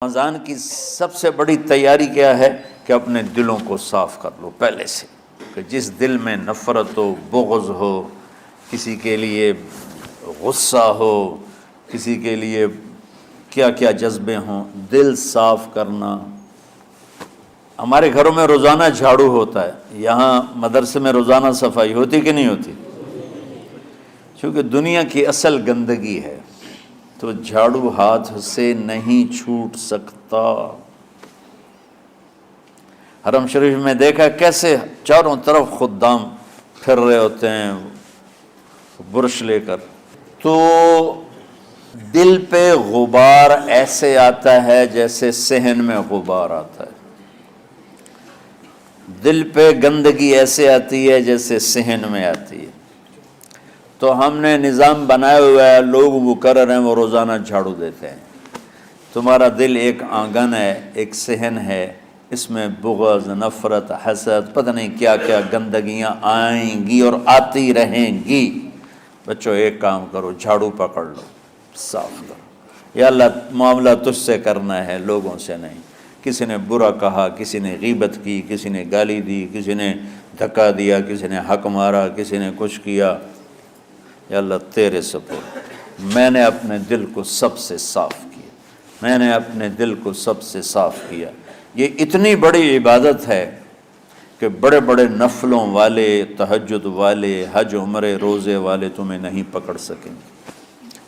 رمضان کی سب سے بڑی تیاری کیا ہے کہ اپنے دلوں کو صاف کر لو پہلے سے، کہ جس دل میں نفرت ہو، بغض ہو، کسی کے لیے غصہ ہو، کسی کے لیے کیا کیا جذبے ہوں، دل صاف کرنا۔ ہمارے گھروں میں روزانہ جھاڑو ہوتا ہے، یہاں مدرسے میں روزانہ صفائی ہوتی کہ نہیں ہوتی؟ چونکہ دنیا کی اصل گندگی ہے تو جھاڑو ہاتھ سے نہیں چھوٹ سکتا۔ حرم شریف میں دیکھا کیسے چاروں طرف خدام پھر رہے ہوتے ہیں برش لے کر، تو دل پہ غبار ایسے آتا ہے جیسے صحن میں غبار آتا ہے، دل پہ گندگی ایسے آتی ہے جیسے صحن میں آتی ہے۔ تو ہم نے نظام بنایا ہوا ہے، لوگ وہ کر رہے ہیں، وہ روزانہ جھاڑو دیتے ہیں۔ تمہارا دل ایک آنگن ہے، ایک صحن ہے، اس میں بغض، نفرت، حسد، پتہ نہیں کیا کیا گندگیاں آئیں گی اور آتی رہیں گی۔ بچوں ایک کام کرو، جھاڑو پکڑ لو، صاف کرو۔ یا اللہ معاملہ تجھ سے کرنا ہے، لوگوں سے نہیں۔ کسی نے برا کہا، کسی نے غیبت کی، کسی نے گالی دی، کسی نے دھکا دیا، کسی نے حق مارا، کسی نے کچھ کیا، یا اللہ تیرے سپرد میں نے اپنے دل کو سب سے صاف کیا، میں نے اپنے دل کو سب سے صاف کیا۔ یہ اتنی بڑی عبادت ہے کہ بڑے بڑے نفلوں والے، تہجد والے، حج عمرے روزے والے تمہیں نہیں پکڑ سکیں گے،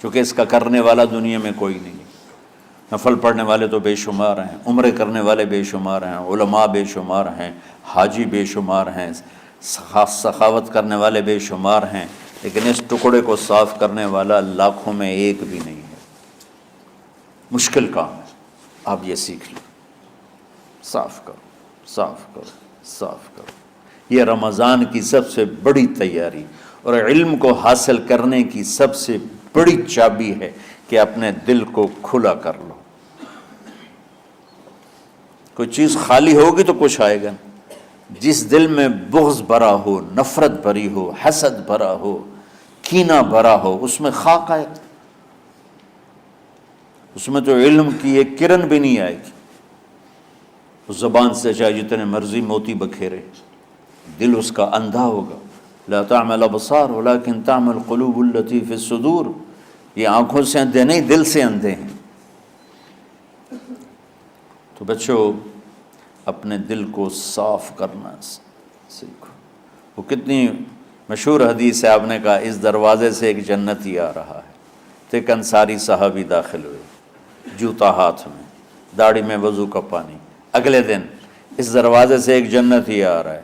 چونکہ اس کا کرنے والا دنیا میں کوئی نہیں ہے۔ نفل پڑھنے والے تو بے شمار ہیں، عمرے کرنے والے بے شمار ہیں، علماء بے شمار ہیں، حاجی بے شمار ہیں، سخاوت کرنے والے بے شمار ہیں، لیکن اس ٹکڑے کو صاف کرنے والا لاکھوں میں ایک بھی نہیں ہے۔ مشکل کام ہے، آپ یہ سیکھ لیں، صاف کرو، صاف کرو، صاف کرو۔ یہ رمضان کی سب سے بڑی تیاری اور علم کو حاصل کرنے کی سب سے بڑی چابی ہے کہ اپنے دل کو کھلا کر لو۔ کوئی چیز خالی ہوگی تو کچھ آئے گا۔ جس دل میں بغض بھرا ہو، نفرت بھری ہو، حسد بھرا ہو، کینہ بھرا ہو، اس میں خاک آئے، اس میں تو علم کی ایک کرن بھی نہیں آئے گی۔ اس زبان سے چاہے جتنے مرضی موتی بکھیرے، دل اس کا اندھا ہوگا۔ لا تعمى الابصار ولكن تعمى القلوب التي في الصدور۔ یہ آنکھوں سے اندھے نہیں، دل سے اندھے ہیں۔ تو بچوں اپنے دل کو صاف کرنا سیکھو۔ وہ کتنی مشہور حدیث ہے، آپ نے کہا اس دروازے سے ایک جنتی آ رہا ہے، تو ایک انصاری صحابی داخل ہوئے، جوتا ہاتھ میں، داڑھی میں وضو کا پانی۔ اگلے دن اس دروازے سے ایک جنتی آ رہا ہے،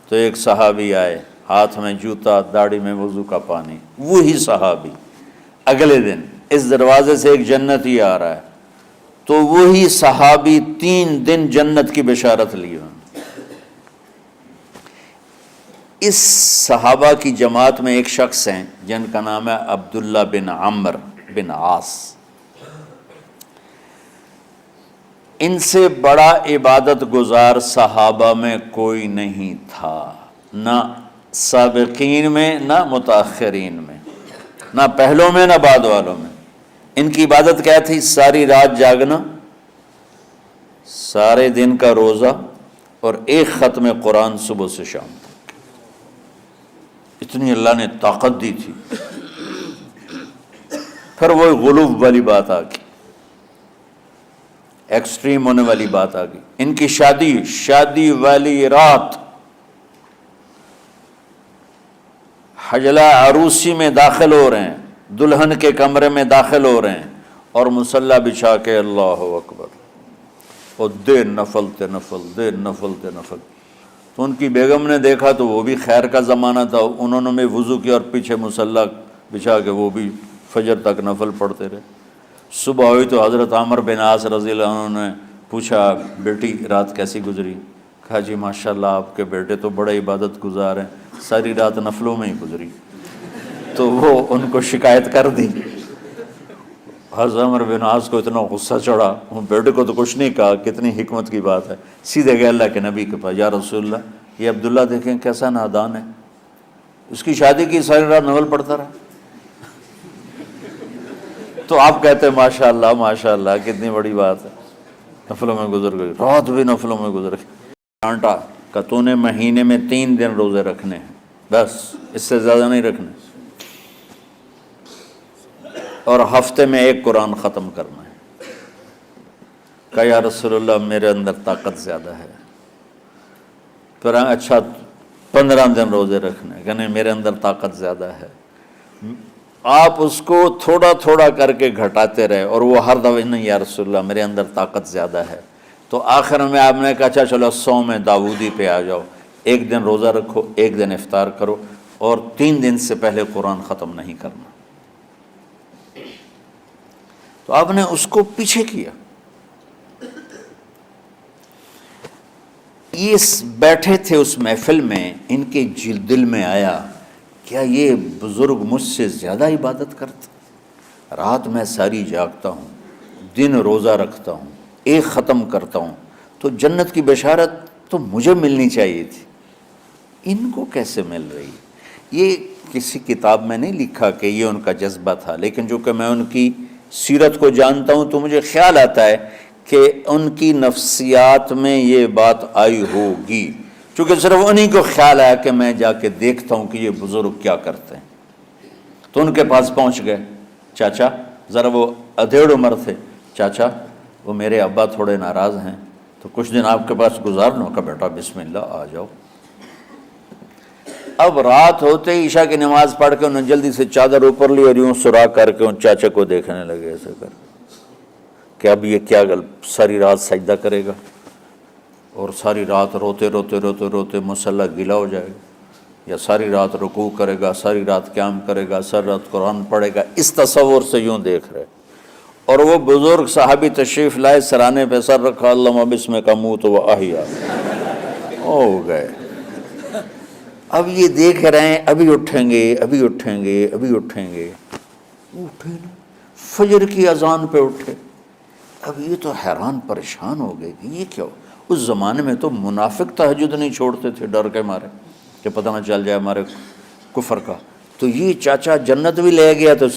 تو ایک صحابی آئے، ہاتھ میں جوتا، داڑھی میں وضو کا پانی، وہی صحابی۔ اگلے دن اس دروازے سے ایک جنتی آ رہا ہے، تو وہی صحابی 3 دن جنت کی بشارت لی۔ اس صحابہ کی جماعت میں ایک شخص ہیں جن کا نام ہے عبداللہ بن عمرو بن عاص۔ ان سے بڑا عبادت گزار صحابہ میں کوئی نہیں تھا، نہ سابقین میں نہ متاخرین میں، نہ پہلوں میں نہ بعد والوں میں۔ ان کی عبادت کیا تھی؟ ساری رات جاگنا، سارے دن کا روزہ، اور ایک ختم قرآن صبح سے شام تک۔ اتنی اللہ نے طاقت دی تھی۔ پھر وہ غلو والی بات آ گئی، ایکسٹریم ہونے والی بات آ گئی۔ ان کی شادی والی رات حجلہ عروسی میں داخل ہو رہے ہیں، دلہن کے کمرے میں داخل ہو رہے ہیں، اور مصلی بچھا کے اللہ اکبر، اور دیر نفل تے نفل، دیر نفل تے نفل۔ تو ان کی بیگم نے دیکھا تو وہ بھی خیر کا زمانہ تھا، انہوں نے بھی وضو کیا اور پیچھے مصلی بچھا کے وہ بھی فجر تک نفل پڑھتے رہے۔ صبح ہوئی تو حضرت عمر بن عاص رضی اللہ عنہ نے پوچھا، بیٹی رات کیسی گزری؟ کہا جی ماشاءاللہ آپ کے بیٹے تو بڑے عبادت گزار ہیں، ساری رات نفلوں میں ہی گزری۔ تو وہ ان کو شکایت کر دی۔ حضرت عمر بن عاص کو اتنا غصہ چڑھا، وہ بیٹے کو تو کچھ نہیں کہا، کتنی حکمت کی بات ہے، سیدھے گئے اللہ کے نبی کے پاس، یا رسول اللہ یہ عبداللہ دیکھیں کیسا نادان ہے، اس کی شادی کی ساری رات نفل پڑھتا رہا۔ تو آپ کہتے ہیں ماشاءاللہ ماشاءاللہ کتنی بڑی بات ہے۔ نفلوں میں گزر گئی، رات بھی نفلوں میں گزر گئی. ڈانٹا کہ تو نے مہینے میں 3 دن روزے رکھنے ہیں، بس اس سے زیادہ نہیں رکھنے، اور ہفتے میں 1 قرآن ختم کرنا ہے. کہا یا رسول اللہ میرے اندر طاقت زیادہ ہے. پھر اچھا 15 دن روزے رکھنے، کہ نہیں میرے اندر طاقت زیادہ ہے. آپ اس کو تھوڑا تھوڑا کر کے گھٹاتے رہے، اور وہ ہر دفعہ نہیں یا رسول اللہ میرے اندر طاقت زیادہ ہے. تو آخر میں آپ نے کہا اچھا چلو صوم داؤدی پہ آ جاؤ، 1 دن روزہ رکھو، 1 دن افطار کرو، اور 3 دن سے پہلے قرآن ختم نہیں کرنا. تو آپ نے اس کو پیچھے کیا. یہ بیٹھے تھے اس محفل میں، ان کے دل میں آیا کیا یہ بزرگ مجھ سے زیادہ عبادت کرتا؟ رات میں ساری جاگتا ہوں، دن روزہ رکھتا ہوں، 1 ختم کرتا ہوں، تو جنت کی بشارت تو مجھے ملنی چاہیے تھی، ان کو کیسے مل رہی؟ یہ کسی کتاب میں نہیں لکھا کہ یہ ان کا جذبہ تھا، لیکن جو کہ میں ان کی سیرت کو جانتا ہوں تو مجھے خیال آتا ہے کہ ان کی نفسیات میں یہ بات آئی ہوگی، چونکہ صرف انہی کو خیال آیا کہ میں جا کے دیکھتا ہوں کہ یہ بزرگ کیا کرتے ہیں. تو ان کے پاس پہنچ گئے. چاچا، ذرا وہ ادھیڑ عمر تھے، چاچا وہ میرے ابا تھوڑے ناراض ہیں تو کچھ دن آپ کے پاس گزار لوں. کا بیٹا بسم اللہ آ جاؤ. اب رات ہوتے ہی عشاء کی نماز پڑھ کے انہوں نے جلدی سے چادر اوپر لی اور یوں سراغ کر کے ان چاچا کو دیکھنے لگے ایسے کر کہ اب یہ کیا ساری رات سجدہ کرے گا، اور ساری رات روتے روتے روتے روتے مصلی گیلا ہو جائے گا، یا ساری رات رکوع کرے گا، ساری رات قیام کرے گا، ساری رات قرآن پڑھے گا. اس تصور سے یوں دیکھ رہے. اور وہ بزرگ صحابی تشریف لائے، سرانے پہ سر رکھا، اللہم بسمک اموت و احیا، ہو گئے. اب یہ دیکھ رہے ہیں ابھی اٹھیں گے، ابھی اٹھیں گے، ابھی اٹھیں گے. اٹھے نا، فجر کی اذان پہ اٹھے. اب یہ تو حیران پریشان ہو گئے کہ یہ کیا ہو. اس زمانے میں تو منافق تہجد نہیں چھوڑتے تھے ڈر کے مارے کہ پتہ نہ چل جائے ہمارے کفر کا. تو یہ چاچا جنت بھی لے گیا تو